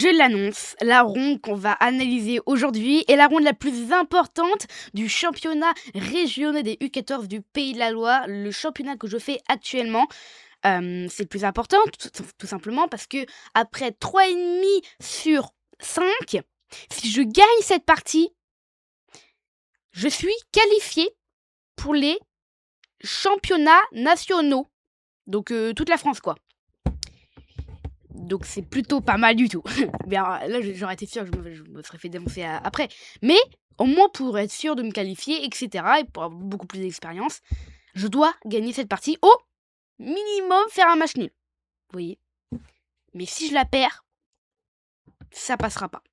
Je l'annonce, la ronde qu'on va analyser aujourd'hui est la ronde la plus importante du championnat régional des U14 du Pays de la Loire, le championnat que je fais actuellement. C'est le plus important, tout simplement parce que après 3,5 sur 5, si je gagne cette partie, je suis qualifiée pour les championnats nationaux. Donc toute la France, quoi. Donc c'est plutôt pas mal du tout. Bien, là, j'aurais été sûre que je me serais fait défoncer après. Mais au moins pour être sûr de me qualifier, etc., et pour avoir beaucoup plus d'expérience, je dois gagner cette partie au minimum, faire un match nul. Vous voyez. Mais si je la perds, ça passera pas.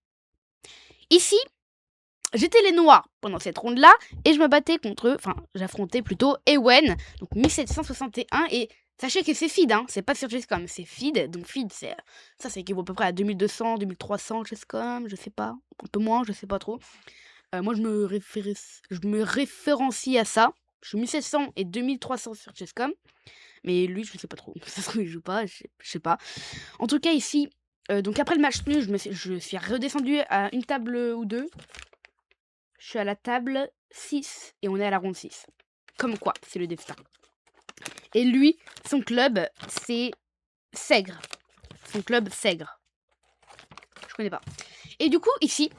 Ici, j'étais les noirs pendant cette ronde-là, et je me battais contre eux, enfin, j'affrontais plutôt Ewen, donc 1761, et sachez que c'est feed, hein, c'est pas sur Chesscom, c'est feed, donc feed, ça équivaut à peu près à 2200, 2300 Chesscom, je sais pas, un peu moins, je sais pas trop. Moi, je me référencie à ça, je suis 1700 et 2300 sur Chesscom, mais lui, je sais pas trop, ça se trouve, il joue pas, je sais pas. En tout cas, ici, donc après le match nul, je suis redescendu à une table ou deux. Je suis à la table 6 et on est à la ronde 6. Comme quoi, c'est le destin. Et lui, son club, c'est Sègre. Son club Sègre. Je connais pas. Et du coup, ici,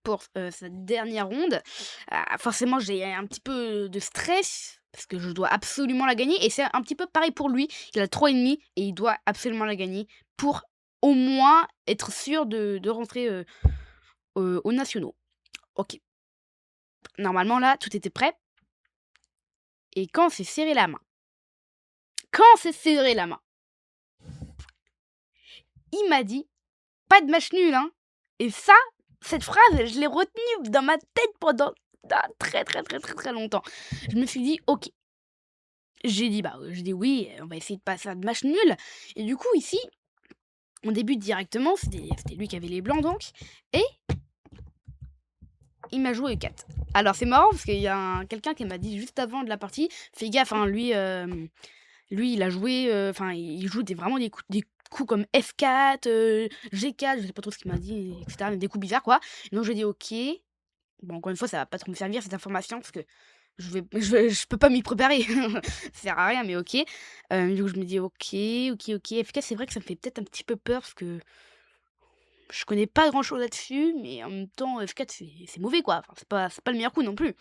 pour cette dernière ronde, forcément, j'ai un petit peu de stress parce que je dois absolument la gagner. Et c'est un petit peu pareil pour lui. Il a 3,5 et il doit absolument la gagner pour au moins être sûr de rentrer aux nationaux. Ok. Normalement, là, tout était prêt. Et quand c'est serré la main, il m'a dit pas de match nul, hein. Et ça, cette phrase, je l'ai retenue dans ma tête pendant très longtemps. Je me suis dit, ok. J'ai dit oui, on va essayer de pas faire de match nul. Et du coup, ici, on débute directement. C'était lui qui avait les blancs, donc. Et il m'a joué E4. Alors, c'est marrant parce qu'il y a quelqu'un qui m'a dit juste avant de la partie, fais gaffe, hein, lui, il a joué, il joue vraiment des coups comme F4, G4, je sais pas trop ce qu'il m'a dit, etc. Des coups bizarres, quoi. Donc je lui ai dit ok. Bon, encore une fois, ça va pas trop me servir cette information parce que je peux pas m'y préparer. Ça sert à rien, mais ok. Du coup, je me dis ok. F4, c'est vrai que ça me fait peut-être un petit peu peur parce que je connais pas grand chose là-dessus, mais en même temps, F4, c'est mauvais, quoi. Enfin, c'est pas le meilleur coup non plus.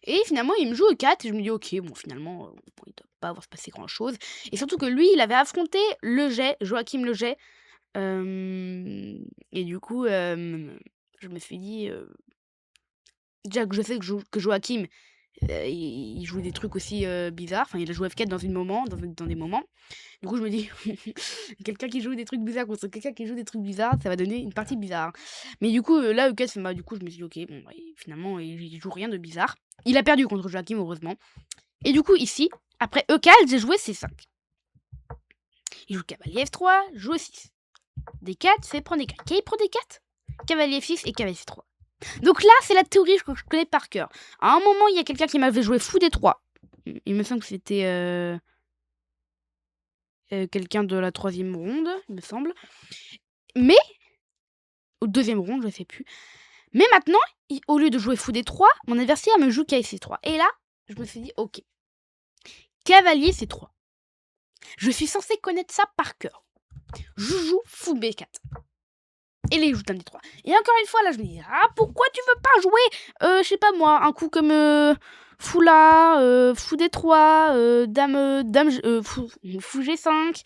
Et finalement, il me joue E4 et je me dis ok, bon, finalement, bon, il doit pas avoir se passer grand chose. Et surtout que lui, il avait affronté Leget, Joachim Leget. Et du coup, je me suis dit, déjà que je sais que Joachim, il joue des trucs aussi bizarres. Enfin, il a joué F4 dans des moments. Du coup, je me dis, quelqu'un qui joue des trucs bizarres contre quelqu'un qui joue des trucs bizarres, ça va donner une partie bizarre. Mais du coup, là, E4, du coup, je me suis dit, ok, bon, bah, finalement, il joue rien de bizarre. Il a perdu contre Joachim, heureusement. Et du coup, ici, après E4, j'ai joué C5. Il joue cavalier F3, joue E6. D4, fait prendre D4. Qui prend D4 Cavalier F6 et cavalier C3. Donc là, c'est la théorie que je connais par cœur. À un moment, il y a quelqu'un qui m'avait joué fou D3. Il me semble que c'était quelqu'un de la 3e ronde, il me semble. Mais, au 2e ronde, je ne sais plus. Mais maintenant, au lieu de jouer fou D3, mon adversaire me joue C3. Et là, je me suis dit, ok. Cavalier C3. Je suis censée connaître ça par cœur. Je joue fou B4. Et les joue dame D3. Et encore une fois, là, je me dis, pourquoi tu veux pas jouer, je sais pas moi, un coup comme fou là, fou D3, fou G5,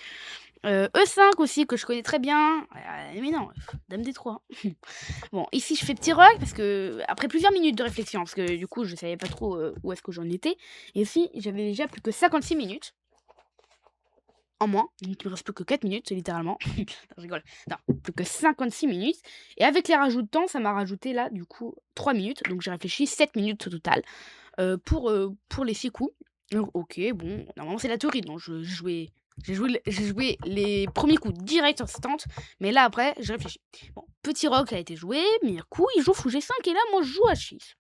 E5 aussi, que je connais très bien. Mais non, dame D3. Bon, ici, je fais petit rock, parce que, après plusieurs minutes de réflexion, parce que du coup, je savais pas trop où est-ce que j'en étais. Et ici, j'avais déjà plus que 56 minutes. En moins, donc il me reste plus que 4 minutes, littéralement. Non, je rigole. Non, plus que 56 minutes. Et avec les rajouts de temps, ça m'a rajouté là, du coup, 3 minutes. Donc j'ai réfléchi 7 minutes au total pour les 6 coups. Donc, ok, bon, normalement c'est la théorie. Donc j'ai joué les premiers coups direct instant. Mais là après, j'ai réfléchi. Bon, petit rock a été joué, meilleur coup, il joue fou G5 et là, moi je joue H6.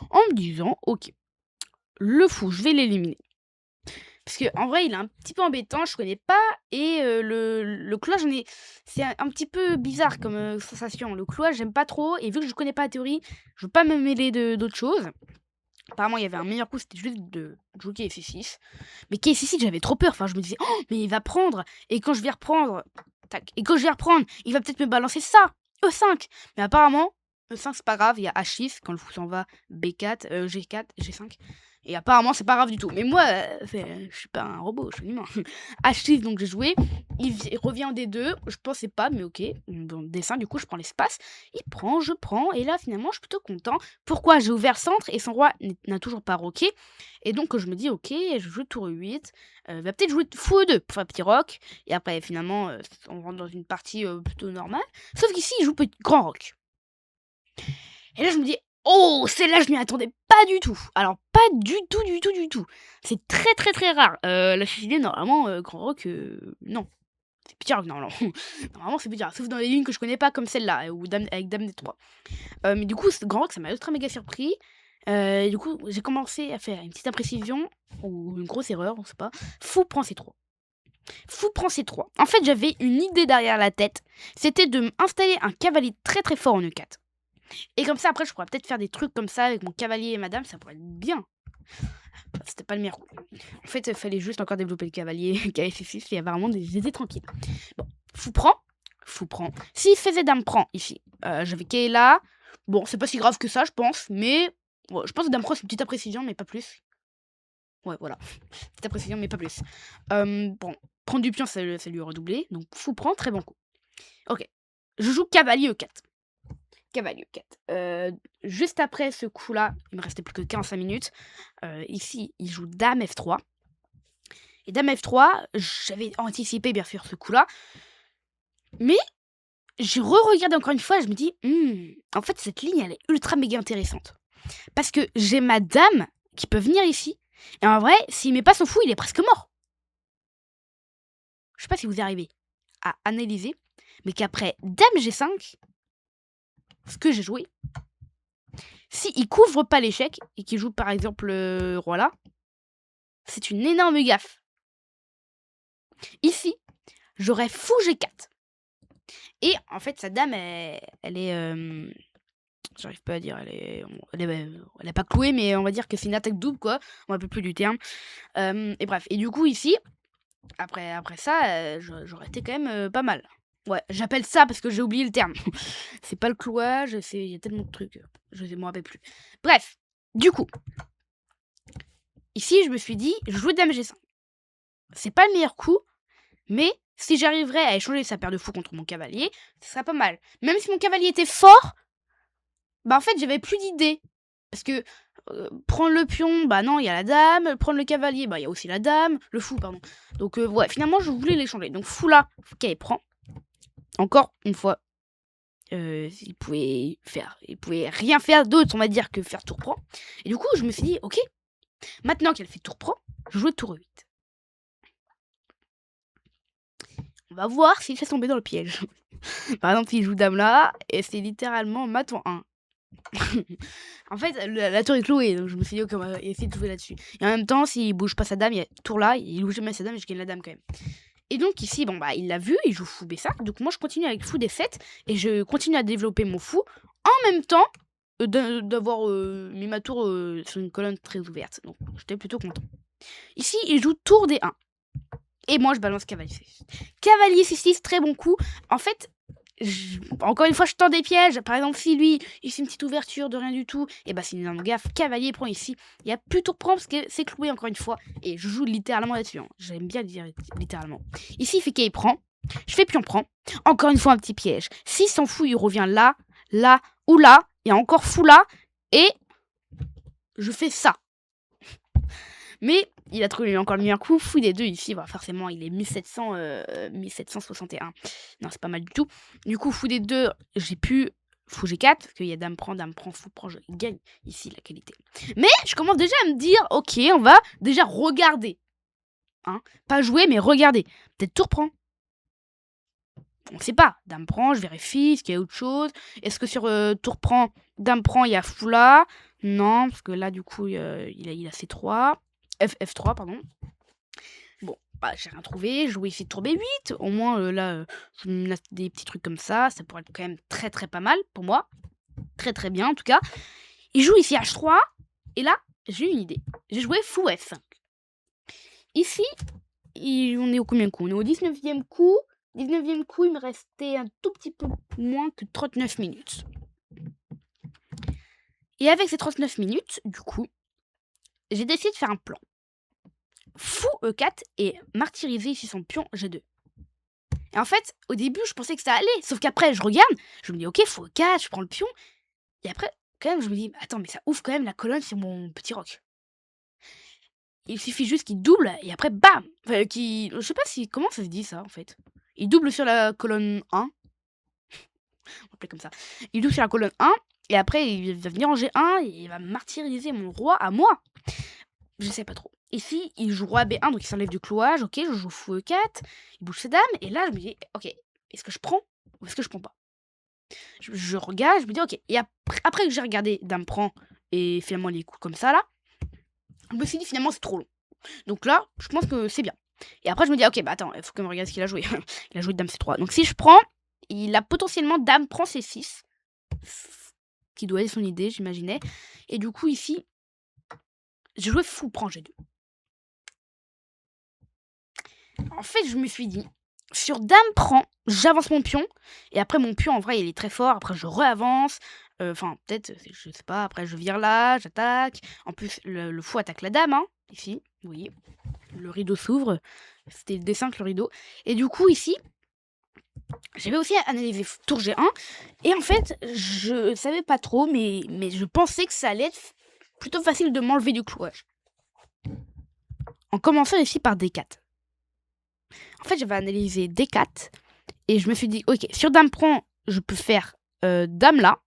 En me disant, ok, le fou, je vais l'éliminer. Parce que en vrai, il est un petit peu embêtant, je connais pas et le cloche, c'est un petit peu bizarre comme, sensation. Le cloche, j'aime pas trop et vu que je connais pas la théorie, je veux pas me mêler d'autres choses. Apparemment, il y avait un meilleur coup, c'était juste de jouer KC6. Mais KC6, j'avais trop peur. Enfin, je me disais: «Oh, mais il va prendre et quand je vais reprendre, tac et quand je vais reprendre, il va peut-être me balancer ça, E5». Mais apparemment, E5, c'est pas grave, il y a H6 quand le fou s'en va, B4, G4, G5 et apparemment, c'est pas grave du tout. Mais moi, je suis pas un robot, je suis un humain. H6, donc j'ai joué, il revient en D2, je pensais pas, mais OK. Bon, D5, du coup, je prends l'espace, il prend, je prends et là, finalement, je suis plutôt content. Pourquoi? J'ai ouvert centre et son roi n'a toujours pas roqué et donc je me dis: «OK, je joue tour E8, il va peut-être jouer fou E2 pour faire petit roc» et après finalement, on rentre dans une partie, plutôt normale. Sauf qu'ici, il joue grand roc et là, je me dis: «Oh, celle-là, je m'y attendais pas du tout». Alors pas du tout, du tout, du tout. C'est très, très, très rare. La idée normalement, grand roc, non. C'est petit roc normalement. Normalement, c'est petit roc, sauf dans les lignes que je connais pas comme celle-là, ou dame avec dame D3. Mais du coup, ce grand roc, ça m'a ultra méga surpris. Du coup, j'ai commencé à faire une petite imprécision ou une grosse erreur, on sait pas. Fou prend C3. Fou prend C3. En fait, j'avais une idée derrière la tête, c'était de m'installer un cavalier très, très fort en E4 et comme ça, après, je pourrais peut-être faire des trucs comme ça avec mon cavalier et ma dame, ça pourrait être bien. Enfin, c'était pas le meilleur coup. En fait, il fallait juste encore développer le cavalier, KF6, il y avait vraiment des idées tranquilles. Bon, fou prend. Fou prend. S'il faisait dame prend, ici, j'avais Kayla. Bon, c'est pas si grave que ça, je pense, mais ouais, je pense que dame prend, c'est une petite imprécision, mais pas plus. Ouais, voilà. Petite imprécision, mais pas plus. Bon, prendre du pion, ça lui a redoublé. Donc, fou prend, très bon coup. Ok. Je joue cavalier E4. Cavalier E4. Juste après ce coup-là, il me restait plus que 45 minutes. Ici, il joue dame F3. Et dame F3, j'avais anticipé bien sûr ce coup-là. Mais j'ai re-regardé encore une fois et je me dis, en fait, cette ligne, elle est ultra méga intéressante. Parce que j'ai ma dame qui peut venir ici. Et en vrai, s'il met pas son fou, il est presque mort. Je sais pas si vous arrivez à analyser, mais qu'après dame G5, ce que j'ai joué, si il couvre pas l'échec et qu'il joue par exemple le roi là, c'est une énorme gaffe. Ici, j'aurais fou G4. Et en fait, sa dame, elle est... j'arrive pas à dire, elle est pas clouée, mais on va dire que c'est une attaque double, quoi. On ne rappelle plus du terme. Et bref, et du coup, ici, après ça, j'aurais été quand même pas mal. Ouais, j'appelle ça parce que j'ai oublié le terme. C'est pas le clouage, il y a tellement de trucs. Je ne me rappelle plus. Bref, du coup, ici, je me suis dit, je joue dame G5. C'est pas le meilleur coup, mais si j'arriverais à échanger sa paire de fous contre mon cavalier, ce serait pas mal. Même si mon cavalier était fort, bah en fait, j'avais plus d'idées. Parce que prendre le pion, bah non, il y a la dame. Prendre le cavalier, bah il y a aussi la dame. Le fou, pardon. Donc ouais, finalement, je voulais l'échanger. Donc fou là, ok, prend. Encore une fois, il pouvait rien faire d'autre, on va dire, que faire tour prend. Et du coup, je me suis dit, ok, maintenant qu'elle fait tour prend, je joue tour 8. On va voir s'il fait tomber dans le piège. Par exemple, il joue dame là, et c'est littéralement mat en 1. En fait, la tour est clouée, donc je me suis dit, ok, on va essayer de jouer là-dessus. Et en même temps, s'il bouge pas sa dame, il y a tour là, il bouge jamais sa dame, et je gagne la dame quand même. Et donc ici, bon bah, il l'a vu, il joue fou B5, donc moi je continue avec fou D7, et je continue à développer mon fou, en même temps d'avoir mis ma tour sur une colonne très ouverte. Donc j'étais plutôt content. Ici, il joue tour D1. Et moi, je balance cavalier C6. Cavalier C6, très bon coup. En fait, encore une fois, je tends des pièges. Par exemple, si lui, il fait une petite ouverture de rien du tout, et bah c'est une énorme gaffe. Cavalier prend ici. Il y a plus tour prend parce que c'est cloué encore une fois. Et je joue littéralement là-dessus. Hein. J'aime bien le dire littéralement. Ici, il fait qu'il prend. Je fais pion prend. Encore une fois, un petit piège. S'il s'en fout, il revient là, là ou là. Il y a encore fou là. Et je fais ça. Mais il a trouvé encore le meilleur coup. Fou des deux ici, bah forcément, il est 1761. Non, c'est pas mal du tout. Du coup, fou des deux, j'ai pu fou G4, parce qu'il y a dame prend, fou prend, je gagne ici la qualité. Mais je commence déjà à me dire, ok, on va déjà regarder. Hein, pas jouer, mais regarder. Peut-être tour prend. On ne sait pas. Dame prend, je vérifie, est-ce qu'il y a autre chose. Est-ce que sur tour prend, dame prend, il y a fou là? Non, parce que là, du coup, il a C3. F3, pardon. bah, j'ai rien trouvé. Je jouais ici tour B8. Au moins, là, je me laisse des petits trucs comme ça. Ça pourrait être quand même très, très pas mal pour moi. Très, très bien, en tout cas. Il joue ici H3. Et là, j'ai eu une idée. J'ai joué fou F5. Ici, on est au combien de coups? On est au 19e coup. 19e coup, il me restait un tout petit peu moins que 39 minutes. Et avec ces 39 minutes, du coup, j'ai décidé de faire un plan. Fou E4 et martyriser ici son pion G2. Et en fait, au début, je pensais que ça allait. Sauf qu'après, je regarde, je me dis, ok, fou E4, je prends le pion. Et après, quand même, je me dis, attends, mais ça ouvre quand même la colonne sur mon petit roc. Il suffit juste qu'il double, et après, bam! Enfin, je sais pas comment ça se dit ça, en fait. Il double sur la colonne 1. On l'appelle comme ça. Il double sur la colonne 1, et après, il va venir en G1, et il va martyriser mon roi à moi. Je sais pas trop. Ici, il joue roi B1, donc il s'enlève du clouage. Ok, je joue fou E4, il bouge ses dames, et là, je me dis, ok, est-ce que je prends, ou est-ce que je prends pas? Je regarde, je me dis, ok. Et après que j'ai regardé dame prend, et finalement les coups comme ça, là, je me suis dit, finalement, c'est trop long. Donc là, je pense que c'est bien. Et après, je me dis, ok, bah attends, il faut que je regarde ce qu'il a joué. Il a joué dame C3. Donc si je prends, il a potentiellement dame prend C6. Qui doit être son idée, j'imaginais. Et du coup, ici, j'ai joué fou prend G2. En fait, je me suis dit, sur dame prend, j'avance mon pion. Et après, mon pion, en vrai, il est très fort. Après, je réavance. Enfin, peut-être, je sais pas. Après, je vire là, j'attaque. En plus, le fou attaque la dame, hein. Ici, vous voyez. Le rideau s'ouvre. C'était le D5, le rideau. Et du coup, ici, j'avais aussi analysé tour G1. Et en fait, je savais pas trop, mais je pensais que ça allait être plutôt facile de m'enlever du clouage. En commençant ici par D4. En fait, j'avais analysé D4. Et je me suis dit, ok, sur dame prend, je peux faire dame là.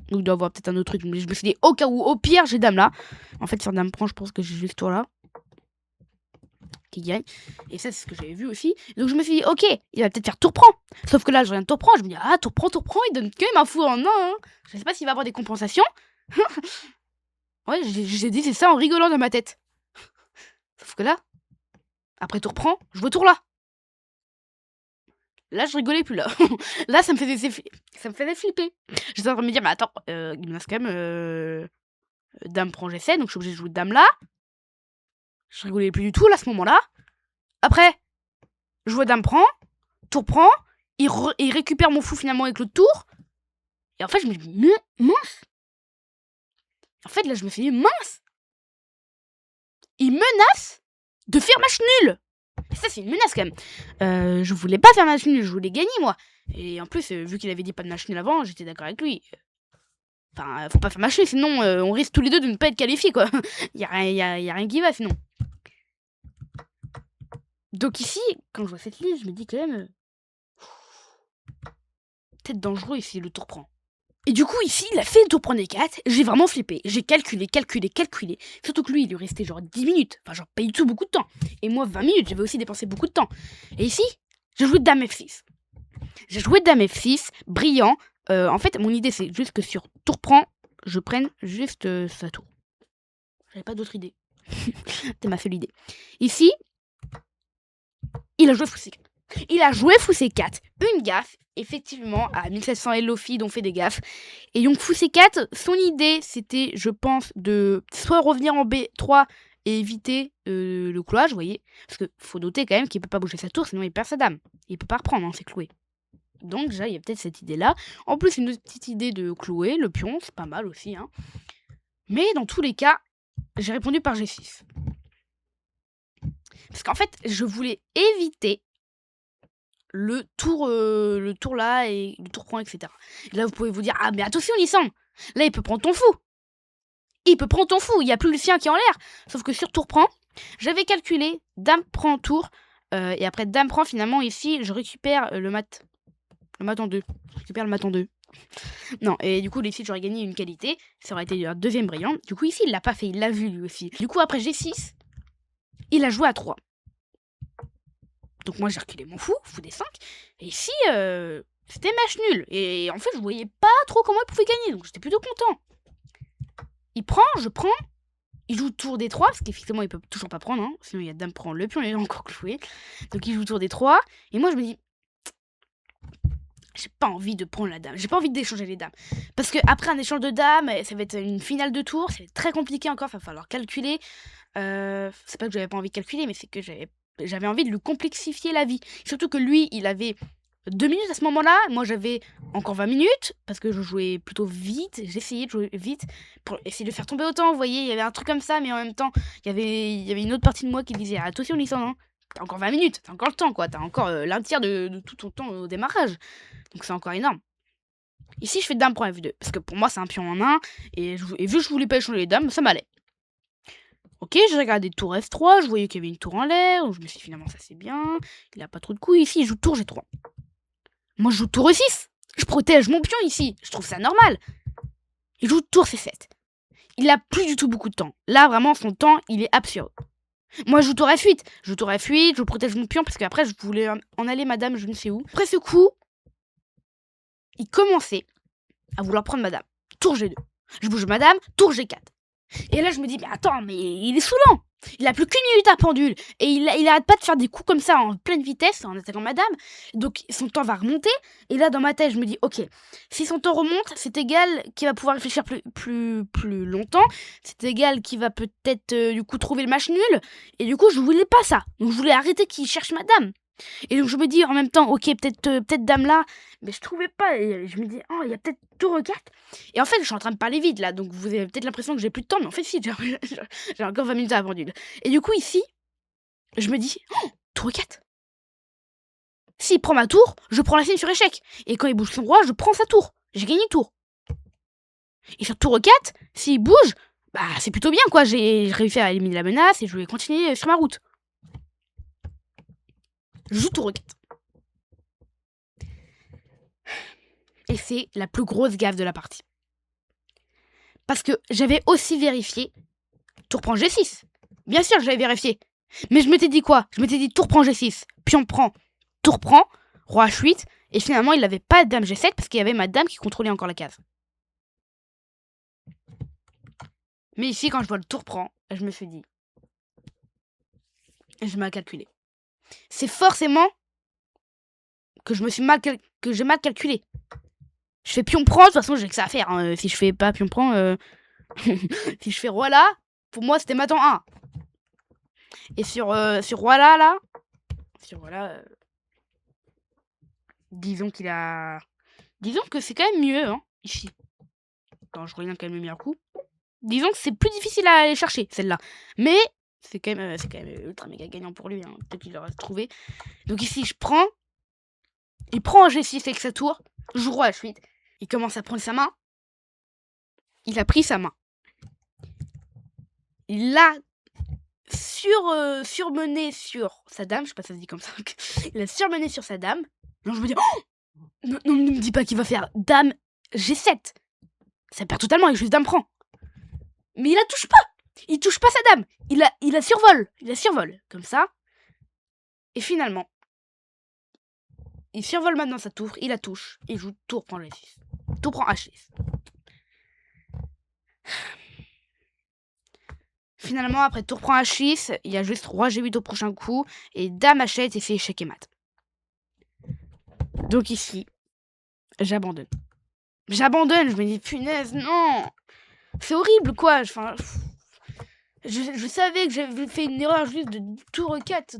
Donc, il doit y avoir peut-être un autre truc. Mais je me suis dit, au cas où, au pire, j'ai dame là. En fait, sur dame prend, je pense que j'ai juste tour là. Qui gagne. Et ça, c'est ce que j'avais vu aussi. Donc, je me suis dit, ok, il va peut-être faire tour prend. Sauf que là, je regarde tour prend. Je me dis, ah, tour prend, il donne quand même un fou en 1. Hein. Je sais pas s'il va avoir des compensations. Ouais, j'ai dit, c'est ça en rigolant dans ma tête. Sauf que là, après tour prend, je vois tour là. Là, je rigolais plus, là. Là, ça me faisait flipper. J'étais en train de me dire, mais attends, il me reste quand même dame prend G7, donc je suis obligée de jouer dame là. Je rigolais plus du tout, là, à ce moment-là. Après, je vois dame prend, tour prend, il récupère mon fou finalement avec le tour. Et en fait, je me dis, mince. En fait, là, je me suis dit, mince. Il menace de faire match nul. Et ça, c'est une menace quand même. Je voulais pas faire match nul, je voulais gagner moi. Et en plus, vu qu'il avait dit pas de match nul avant, j'étais d'accord avec lui. Enfin, faut pas faire match nul, sinon on risque tous les deux de ne pas être qualifiés quoi. y a rien qui va sinon. Donc ici, quand je vois cette liste, je me dis quand même... peut-être dangereux ici, le tour prend. Et du coup, ici, il a fait le tour prend D4. J'ai vraiment flippé. J'ai calculé. Surtout que lui, il lui restait genre 10 minutes. Enfin, genre pas du tout beaucoup de temps. Et moi, 20 minutes. J'avais aussi dépensé beaucoup de temps. Et ici, j'ai joué dame F6. J'ai joué dame F6. Brillant. En fait, mon idée, c'est juste que sur tour prend, je prenne juste sa tour. J'avais pas d'autre idée. C'était ma seule idée. Ici, il a joué fou C4. Il a joué fou C4. Une gaffe. Effectivement, à 1700 Hello Feed, on fait des gaffes. Et donc, fou C4, son idée, c'était, je pense, de soit revenir en B3 et éviter le clouage, vous voyez. Parce qu'il faut noter quand même qu'il peut pas bouger sa tour, sinon il perd sa dame. Il peut pas reprendre, hein, c'est cloué. Donc, déjà, il y a peut-être cette idée-là. En plus, une autre petite idée de clouer le pion, c'est pas mal aussi. Hein. Mais dans tous les cas, j'ai répondu par G6. Parce qu'en fait, je voulais éviter le tour là et le tour prend, etc. Et là, vous pouvez vous dire, ah, mais attention, Lissandre, là, il peut prendre ton fou. Il n'y a plus le sien qui est en l'air. Sauf que sur tour prend, j'avais calculé dame prend tour, et après dame prend, finalement, ici, je récupère le mat en 2. Je récupère le mat en 2. Non, et du coup, ici, j'aurais gagné une qualité. Ça aurait été un deuxième brillant. Du coup, ici, il l'a pas fait, il l'a vu, lui aussi. Du coup, après G6, il a joué à 3. Donc moi j'ai reculé mon fou D5. Et ici, c'était match nul. Et en fait, je voyais pas trop comment il pouvait gagner. Donc j'étais plutôt content. Il prend, je prends. il joue tour des 3, parce qu'effectivement, il peut toujours pas prendre, hein, sinon il y a dame prend le pion, il est encore cloué. Donc il joue tour des 3, et moi je me dis, j'ai pas envie de prendre la dame, j'ai pas envie d'échanger les dames. Parce que après un échange de dames, ça va être une finale de tour, ça va être très compliqué encore, il va falloir calculer. C'est pas que j'avais pas envie de calculer, mais c'est que j'avais envie de lui complexifier la vie. Surtout que lui, il avait 2 minutes à ce moment-là, moi j'avais encore 20 minutes, parce que je jouais plutôt vite, j'essayais de jouer vite, pour essayer de faire tomber autant, vous voyez, il y avait un truc comme ça, mais en même temps, il y avait une autre partie de moi qui disait, attention Lisandre, hein, t'as encore 20 minutes, t'as encore le temps, quoi, t'as encore l'un tiers de tout ton temps au démarrage, donc c'est encore énorme. Ici, je fais dame prend F2, parce que pour moi c'est un pion en 1, et vu que je voulais pas échanger les dames, ça m'allait. Ok, j'ai regardé tour F3, je voyais qu'il y avait une tour en l'air, donc je me suis dit finalement ça c'est bien, il a pas trop de coups, ici il joue tour G3. Moi, je joue tour E6. Je protège mon pion ici. Je trouve ça normal. Il joue tour C7. Il a plus du tout beaucoup de temps. Là, vraiment, son temps, il est absurde. Moi, je joue tour F8. Je joue tour F8, je protège mon pion parce qu'après, je voulais en aller, madame, je ne sais où. Après ce coup, il commençait à vouloir prendre madame. Tour G2. Je bouge madame, tour G4. Et là, je me dis, mais attends, mais il est saoulant. Il a plus qu'une minute à pendule. Et il arrête pas de faire des coups comme ça en pleine vitesse en attaquant madame. Donc son temps va remonter. Et là, dans ma tête, je me dis, ok, si son temps remonte, c'est égal qu'il va pouvoir réfléchir plus longtemps. C'est égal qu'il va peut-être, du coup, trouver le match nul. Et du coup, je voulais pas ça. Donc je voulais arrêter qu'il cherche madame. Et donc je me dis en même temps, ok, peut-être dame là, mais je trouvais pas. Et je me dis, oh, il y a peut-être tour E4. Et en fait, je suis en train de parler vite là, donc vous avez peut-être l'impression que j'ai plus de temps, mais en fait, si, j'ai encore 20 minutes à la pendule. Et du coup, ici, je me dis, oh, tour E4. S'il prend ma tour, je prends la signe sur échec. Et quand il bouge son roi, je prends sa tour. J'ai gagné tour. Et sur tour E4, s'il bouge, bah c'est plutôt bien quoi. J'ai réussi à éliminer la menace et je vais continuer sur ma route. Je joue tour E4. Et c'est la plus grosse gaffe de la partie. Parce que j'avais aussi vérifié tour prend G6. Bien sûr, j'avais vérifié. Mais je m'étais dit quoi? Je m'étais dit tour prend G6, pion prend, tour prend, roi H8. Et finalement, il n'avait pas dame G7 parce qu'il y avait ma dame qui contrôlait encore la case. Mais ici, quand je vois le tour prend, je me suis dit, je m'ai calculé. C'est forcément que j'ai mal calculé. Je fais pion prend, de toute façon j'ai que ça à faire. Hein. Si je fais pas pion prend, si je fais roi là, pour moi c'était matant 1. Et sur roi là, sur roi là, disons qu'il a... Disons que c'est quand même mieux, hein, ici. Attends, je reviens quand même le meilleur coup. Disons que c'est plus difficile à aller chercher, celle-là. Mais c'est quand même ultra méga gagnant pour lui, hein. Peut-être qu'il l'aurait trouvé. Donc ici, je prends. Il prend un G6 avec sa tour. Je joue roi H8. Il commence à prendre sa main. Il a pris sa main. Il l'a surmené sur sa dame. Je sais pas si ça se dit comme ça. Il a surmené sur sa dame. Donc je me dis, oh non, ne me dis pas qu'il va faire dame G7. Ça perd totalement avec juste dame prend. Mais il la touche pas. Il touche pas sa dame. Il la survole. Il la survole. Comme ça. Et finalement, il survole maintenant sa tour. Il la touche. Il joue tour prend G6. Tour prend H6. Finalement, après tour prend H6, il y a juste roi G8 au prochain coup. Et dame H7 et c'est échec et mat. Donc ici, j'abandonne. J'abandonne. Je me dis, punaise, non. C'est horrible, quoi. Enfin, je savais que j'avais fait une erreur juste de tour 4.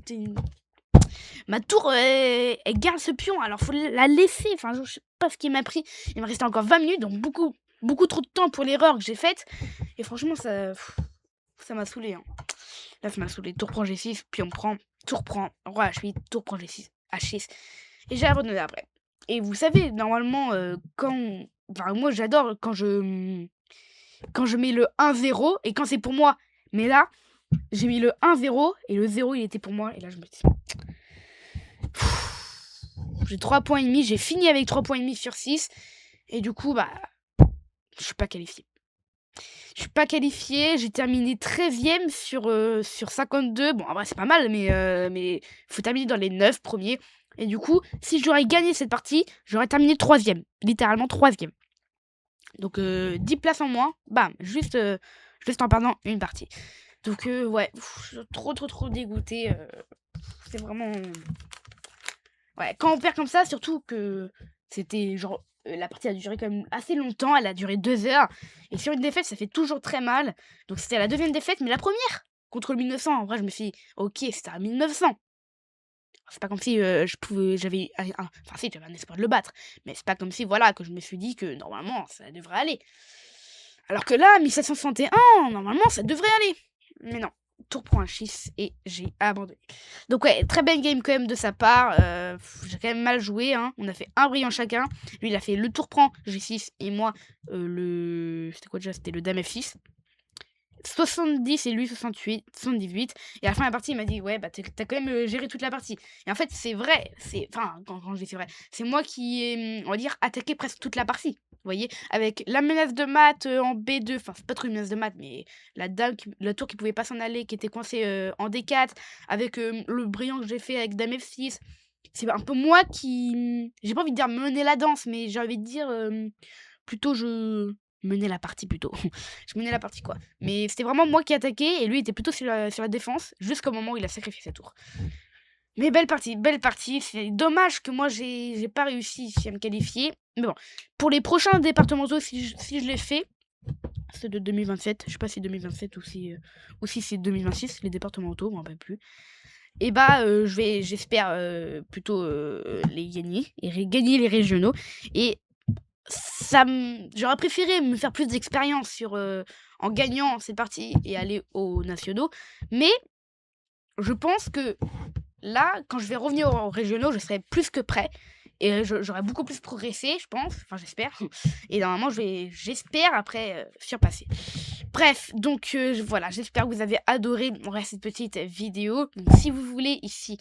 Ma tour, elle garde ce pion, alors faut la laisser. Enfin, je sais pas ce qui m'a pris. Il me restait encore 20 minutes, donc beaucoup trop de temps pour l'erreur que j'ai faite. Et franchement, ça m'a saoulé. Hein. Là, ça m'a saoulé. Tour prend G6, pion prend, tour prend, roi H8, tour prend G6, H6. Et j'ai abandonné après. Et vous savez, normalement, Enfin, moi, j'adore quand je mets le 1-0 et quand c'est pour moi. Mais là, j'ai mis le 1-0 et le 0, il était pour moi. Et là, je me dis... J'ai 3 points et demi. J'ai fini avec 3 points et demi sur 6. Et du coup, bah... Je suis pas qualifié. Je suis pas qualifié. J'ai terminé 13ème sur 52. Bon, en vrai, c'est pas mal, mais faut terminer dans les 9 premiers. Et du coup, si j'aurais gagné cette partie, j'aurais terminé 3ème. Littéralement 3ème. Donc 10 places en moins. Bam. Juste juste en perdant une partie. Donc ouais, je suis trop dégoûté. C'est vraiment... Ouais, quand on perd comme ça, surtout que c'était genre... la partie a duré quand même assez longtemps, elle a duré 2 heures. Et sur une défaite, ça fait toujours très mal. Donc c'était la deuxième défaite, mais la première contre le 1900. En vrai, je me suis dit, ok, c'était à 1900. C'est pas comme si j'avais enfin si, j'avais un espoir de le battre. Mais c'est pas comme si, voilà, que je me suis dit que normalement, ça devrait aller. Alors que là, 1761, normalement, ça devrait aller. Mais non, tour prend un 6 et j'ai abandonné. Donc ouais, très belle game quand même de sa part. J'ai quand même mal joué, hein. On a fait un brillant chacun. Lui, il a fait le tour prend G6 et moi, c'était quoi déjà? C'était le dame F6. 70 et lui 68, 78. Et à la fin de la partie, il m'a dit ouais, bah t'as quand même géré toute la partie. Et en fait, c'est vrai, enfin, quand je dis c'est vrai, c'est moi qui ai, on va dire, attaqué presque toute la partie. Vous voyez, avec la menace de mat en B2, enfin, c'est pas trop une menace de mat, mais la tour qui pouvait pas s'en aller, qui était coincée en D4, avec le brillant que j'ai fait avec dame F6. C'est un peu moi qui, j'ai pas envie de dire mener la danse, mais j'ai envie de dire plutôt je menais la partie plutôt. Je menais la partie quoi. Mais c'était vraiment moi qui attaquais et lui était plutôt sur la défense jusqu'au moment où il a sacrifié sa tour. Mais belle partie, belle partie. C'est dommage que moi j'ai pas réussi ici à me qualifier. Mais bon, pour les prochains départementaux, si je les fais, c'est de 2027. Je sais pas si 2027 ou si c'est 2026, les départementaux, je m'en rappelle plus. Et bah j'espère plutôt les gagner et gagner les régionaux. Et j'aurais préféré me faire plus d'expérience en gagnant cette partie et aller aux nationaux. Mais je pense que là, quand je vais revenir aux régionaux, je serai plus que prêt. Et j'aurai beaucoup plus progressé, je pense. Enfin, j'espère. Et normalement, j'espère après surpasser. Bref, donc voilà, j'espère que vous avez adoré cette petite vidéo. Donc, si vous voulez ici...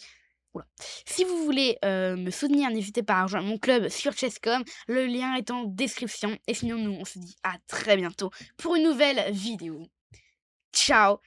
Oula. Si vous voulez me soutenir, n'hésitez pas à rejoindre mon club sur Chesscom. Le lien est en description. Et sinon, nous, on se dit à très bientôt pour une nouvelle vidéo. Ciao!